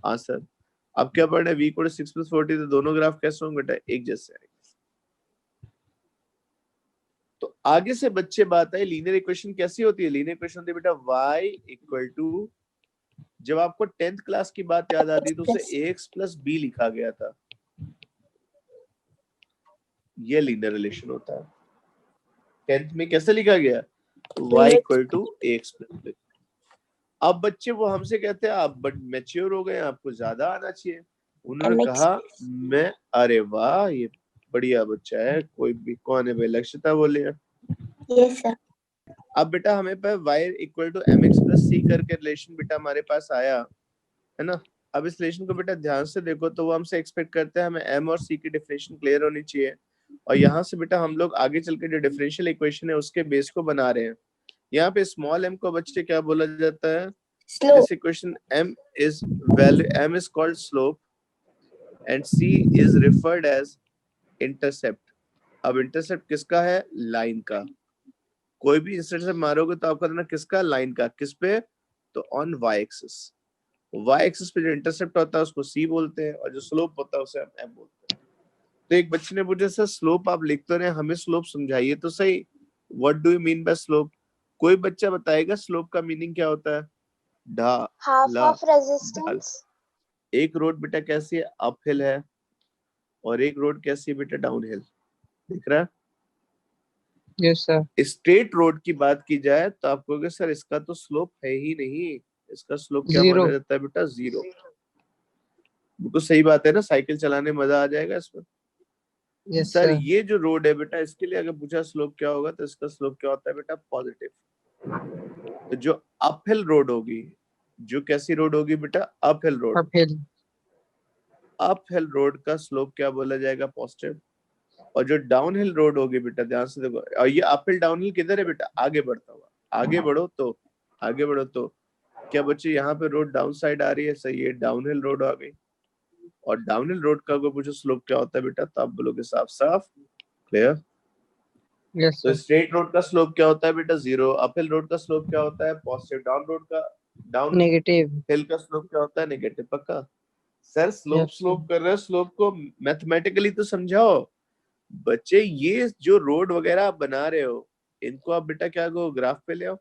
हाँ सर, अब क्या पढ़ रहे हैं, v equal to 6 plus 4t, तो दोनों ग्राफ कैसे होंगे बेटा, एक जैसे आएंगे। तो आगे से बच्चे बात है लीनियर इक्वेशन कैसी होती है। लीनियर इक्वेशन होती है बेटा y इक्वल टू, जब आपको 10th क्लास की बात याद आती है तो उसे ax प्लस b लिखा गया था, ये लीनियर रिलेशन होता है। 10th में कैसे लिखा गया, y equal to ax plus b। अब बच्चे वो हमसे कहते हैं आप बट मैच्योर हो गए, आपको ज्यादा आना चाहिए। उन्होंने कहा मैं, अरे वाह ये बढ़िया बच्चा है, कोई भी कौन है भाई, लक्ष्यता बोले। Yes, sir. अब बेटा हमें पर y equal to mx plus c करके रिलेशन बेटा हमारे पास आया है ना। अब इस रिलेशन को बेटा ध्यान से देखो तो वो हमसे एक्सपेक्ट करते हैं हमें m और c की डिफरेंशियल क्लियर होनी चाहिए, और यहाँ से बेटा हम लोग आगे चल के जो डिफरेंशियल इक्वेशन है उसके बेस को बना रहे हैं। यहाँ पे स्मॉल m को बच्चे क्या बोला जाता है? Slope. This equation m is value, m is called slope and c is referred as intercept। अब इंटरसेप्ट किसका है? लाइन का। कोई भी इंटरसेप्ट मारोगे तो आपका देना किसका? लाइन का। किस पे? तो on y axis. y axis पे जो इंटरसेप्ट होता है उसको c बोलते हैं और जो स्लोप होता है उसे हम m बोलते हैं। तो एक बच्चे ने पूछा सर स्लोप आप लिख तो रहे हैं, हमें स्लोप समझाइए तो सही, what do you mean by slope? कोई बच्चा बताएगा स्लोप का मीनिंग क्या होता है? हाफ ऑफ ढाल। रेजिस्टेंस। एक रोड बेटा कैसी है? अपहिल है, और एक रोड कैसी है बेटा? डाउनहिल। दिख रहा है? Yes sir. स्ट्रेट रोड की बात की जाए तो आप कहोगे सर इसका तो स्लोप है ही नहीं, इसका स्लोप क्या Zero। माना जाता है बेटा? 0। बिल्कुल सही बात है ना, साइकिल चलाने में मजा आ जाएगा इसमें। Yes sir sir. ये जो रोड है बेटा इसके लिए अगर पूछा स्लोप क्या होगा तो इसका स्लोप क्या होता है बेटा? पॉजिटिव। तो जो अपहिल रोड होगी, जो कैसी रोड होगी बेटा? Uphill road. Uphill. Uphill road का स्लोप क्या बोला जाएगा? पॉजिटिव। और जो डाउनहिल रोड होगी बेटा ध्यान से देखो, और ये अपहिल डाउनहिल किधर है बेटा? आगे बढ़ता हुआ। आगे बढ़ो तो, आगे बढ़ो तो क्या बच्चे यहाँ पे रोड डाउन साइड आ रही है? सही है, डाउनहिल रोड आ गई। और डाउनहिल रोड का अगर पूछो स्लोप क्या होता है बेटा तो आप बोलोगे साफ साफ क्लियर। यस तो सर। स्ट्रेट रोड का स्लोप क्या होता है बेटा? 0। अपहिल रोड का स्लोप क्या होता है? पॉजिटिव। डाउन रोड का, डाउन नेगेटिव। हिल का स्लोप क्या होता है? नेगेटिव। पक्का? सर स्लोप यस स्लोप कर रहे हो, स्लोप को मैथमेटिकली तो समझाओ। बच्चे ये जो रोड वगैरह आप बना रहे हो इनको आप बेटा क्या कहो? ग्राफ पे ले आओ।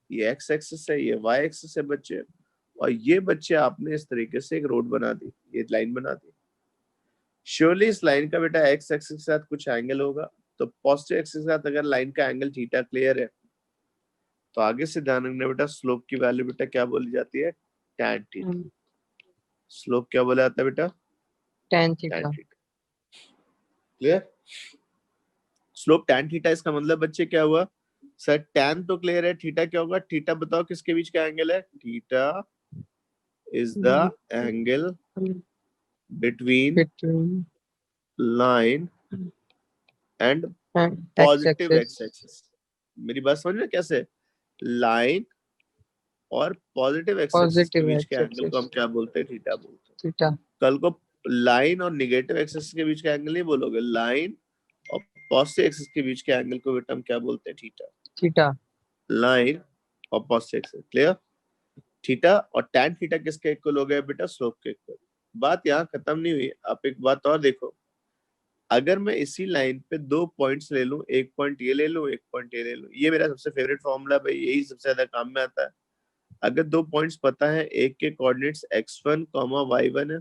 ये एक्स एक्सिस है, ये वाई एक्सिस है बच्चे, और ये बच्चे आपने इस तरीके से एक रोड बना दी, ये लाइन बना दी। श्योरली इस लाइन का बेटा एक्स एक्सिस के साथ कुछ एंगल होगा, तो पॉजिटिव एक्सिस के साथ अगर लाइन का एंगल थीटा क्लियर है तो आगे से ध्यान रखना बेटा स्लोप की वैल्यू बेटा क्या बोली जाती है? Tan theta. स्लोप क्या बोला जाता है बेटा? tan tan theta. Theta. Clear? Slope tan theta, इसका मतलब बच्चे क्या हुआ? सर टैन तो क्लियर है, थीटा क्या होगा? थीटा बताओ किसके बीच का एंगल है? Theta is the angle between between line and and positive x-axis। X axis. मेरी बात समझ में कैसे? लाइन और पॉजिटिव एक्स एक्सिस के पॉजिटिव बीच के एंगल को हम x-axis। क्या बोलते हैं? थीटा बोलते हैं। थीटा। कल को लाइन और निगेटिव एक्सिस के बीच का एंगल नहीं बोलोगे, लाइन और पॉजिटिव एक्सिस के बीच के एंगल को बेटा हम क्या बोलते हैं? थीटा। थीटा। लाइन और पॉजिटिव एक्सिस। क्लियर? थीटा और टैन थीटा किसके इक्वल हो गए बेटा? स्लोप के इक्वल। बात यहाँ खत्म नहीं हुई, आप एक बात और देखो। अगर मैं इसी लाइन पे 2 पॉइंट्स ले लूं, एक पॉइंट ये ले लूं, एक पॉइंट ये ले लूं, ये मेरा सबसे फेवरेट फॉर्मूला भाई, यही सबसे ज्यादा काम में आता है। अगर 2 पॉइंट्स पता है, एक के कोऑर्डिनेट्स x1, y1 है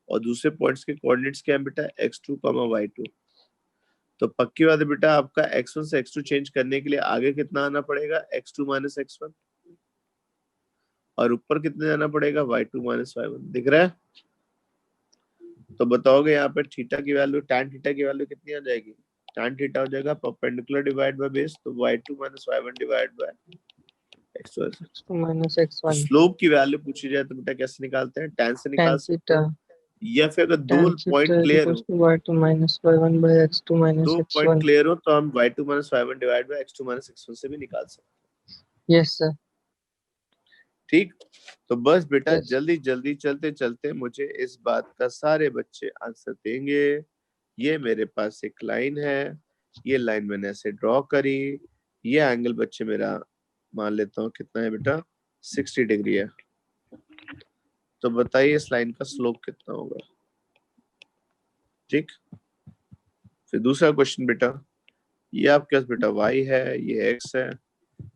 और दूसरे पॉइंट्स के कोऑर्डिनेट्स क्या है बेटा? x2, y2। तो पक्की बात है बेटा आपका x1 से x2 चेंज करने के लिए आगे कितना आना पड़ेगा? x2 माइनस x1, और ऊपर कितने जाना पड़ेगा? y2 minus y1। दिख रहा है? तो बताओगे यहाँ पे थीटा की वैल्यू, tan थीटा की वैल्यू कितनी आ जाएगी? tan थीटा हो जाएगा परपेंडिकुलर डिवाइड बाय बेस, तो y2 minus y1 divide by x2। x2 minus x1। Slope की वैल्यू पूछी जाए तो बेटा कैसे निकालते हैं? tan से निकाल tan सकते theta। हो, या फिर अगर दो tan point theta is clear equals हो, to y2 minus y1 by x2 minus दो पॉइंट x1। क्लियर हो तो हम y2 minus y1 divide by x2 minus x1 से भी निकाल सकते हैं। Yes sir. ठीक? तो बस बेटा यस। जल्दी जल्दी चलते चलते मुझे इस बात का सारे बच्चे आंसर देंगे। ये मेरे पास एक लाइन है, ये लाइन मैंने ऐसे ड्रॉ करी, ये एंगल बच्चे मेरा मान लेता हूँ कितना है बेटा? 60 डिग्री है। तो बताइए इस लाइन का स्लोप कितना होगा? ठीक? फिर दूसरा क्वेश्चन बेटा, ये आपके पास बेटा y है, ये x है,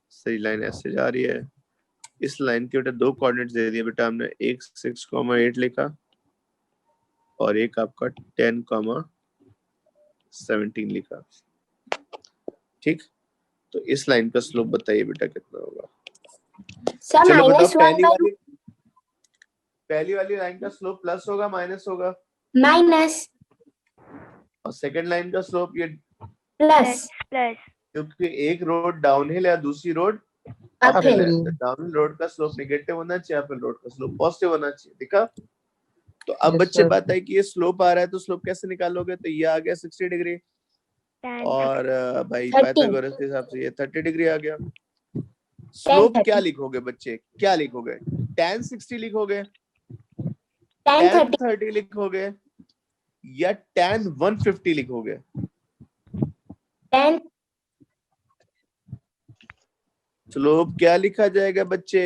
सही लाइन ऐसे जा रही है। इस लाइन के बेटा 2 कोऑर्डिनेट्स दे दिए बेटा हमने, एक 6,8 लिखा और एक आपका 10,17 लिखा। ठीक? तो इस लाइन का स्लोप बताइए बेटा कितना होगा? सर चलो बताओ, -1/2 पहली वाली लाइन का स्लोप प्लस होगा माइनस होगा? माइनस और सेकंड लाइन का स्लोप ये प्लस। प्लस। क्योंकि एक रोड डाउनहिल है, दूसरी रोड अपहिल। अपहिल है, Uphill. तो डाउनहिल रोड का स्लोप नेगेटिव होना चाहिए, अपहिल रोड का स्लोप पॉजिटिव होना चाहिए। देखा? तो अब Yes, बच्चे sir. बात है कि ये स्लोप आ रहा है तो स्लोप कैसे निकालोगे? तो ये आ गया 60 डिग्री tan और भाई 30. पाइथागोरस के हिसाब से ये 30 डिग्री आ गया। स्लोप 30. क्या लिखोगे बच्चे? क्या लिखोगे? tan 60 लिखोगे, tan tan 30. 30 लिखोगे या tan 150 लिखोगे? tan स्लोप क्या लिखा जाएगा बच्चे?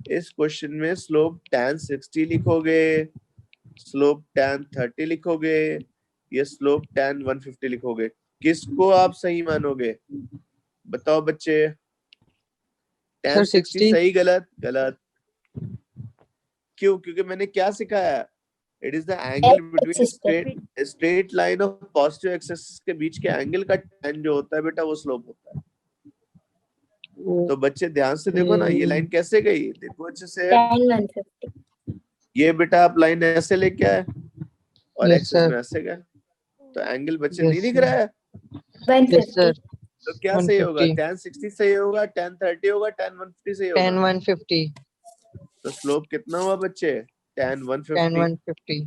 इस क्वेश्चन में स्लोप tan 60 लिखोगे, स्लोप tan 30 लिखोगे या स्लोप tan 150 लिखोगे? किसको आप सही मानोगे? बताओ बच्चे। tan Sir, 60 60. सही, गलत? गलत। क्यों? क्योंकि मैंने क्या सिखाया? It is the angle between system. Straight line of positive axis के बीच के एंगल का tan जो होता है बेटा वो स्लोप होता है। तो बच्चे ध्यान से देखो ना, ये लाइन कैसे गई, देखो अच्छे से। tan 150. ये बेटा आप लाइन ऐसे लेके आए और Yes, एक्सिस sir. में ऐसे गए, तो एंगल बच्चे Yes, नहीं दिख sir. रहा है। 150. Yes, sir. तो क्या सही होगा? 150. tan 60 सही होगा, tan 30 होगा, tan 150 सही होगा? Tan 150. तो स्लोप कितना हुआ बच्चे? tan Tan 150। 150.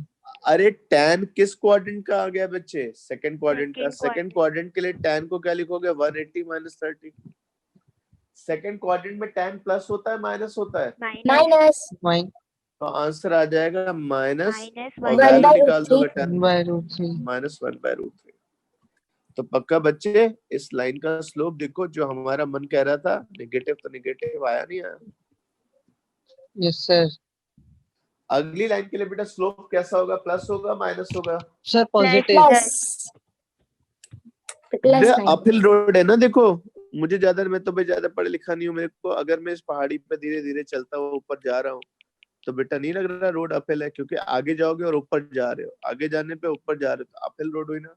अरे tan किस क्वाड्रेंट का आ गया बच्चे? सेकंड क्वाड्रेंट का। Second सेकंड क्वाड्रेंट के लिए tan को क्या लिखोगे? 180 minus 30। सेकंड क्वाड्रेंट में tan प्लस होता है माइनस होता है? minus Minus तो आंसर आ जाएगा माइनस, minus और 1 वैल्यू by निकाल root दोगे 1 tan by root 3. माइनस 1/√3। तो पक्का बच्चे इस लाइन का स्लोप देखो, जो हमारा मन कह रहा था नेगेटिव, तो नेगेटिव आया नहीं आया। Yes, sir. अगली लाइन के लिए बेटा स्लोप कैसा होगा? प्लस होगा माइनस होगा? Sir, positive. plus plus 9. Uphill road है ना, देखो मुझे ज्यादा, मैं तो भाई ज्यादा पढ़ा लिखा नहीं हूँ। मेरे को अगर मैं इस पहाड़ी पे धीरे धीरे चलता हुआ ऊपर जा रहा हूँ तो बेटा नहीं लग रहा रोड अपहिल है, क्योंकि आगे जाओगे और ऊपर जा रहे हो, आगे जाने पे ऊपर जा रहे हो, तो अपहिल रोड हुई ना।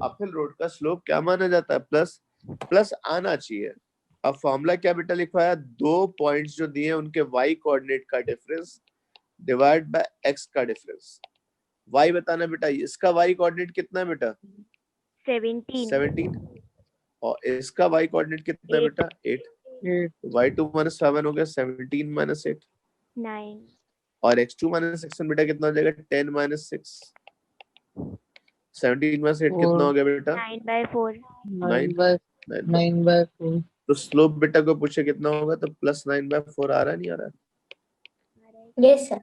अपहिल रोड का स्लोप क्या माना जाता है? प्लस। प्लस आना चाहिए। अब फॉर्मूला क्या बेटा लिखवाया? दो पॉइंट्स जो दिए उनके y कोऑर्डिनेट का डिफरेंस डिवाइड बाय x का डिफरेंस। y बताना बेटा, इसका y कोऑर्डिनेट कितना है बेटा? 17। और इसका y कोऑर्डिनेट कितना है 8. बेटा? 8। 8. y2 - 7 हो गया 17 - 8। 9. और x2 - 6 बेटा कितना हो जाएगा? 10 - 6। 17 - 8 कितना हो गया बेटा? 9/4. 9 9। by 9। 9 by 4. तो स्लोप बेटा को पूछे कितना होगा, तो +9/4 आ रहा है, नहीं आ रहा है? Yes, sir.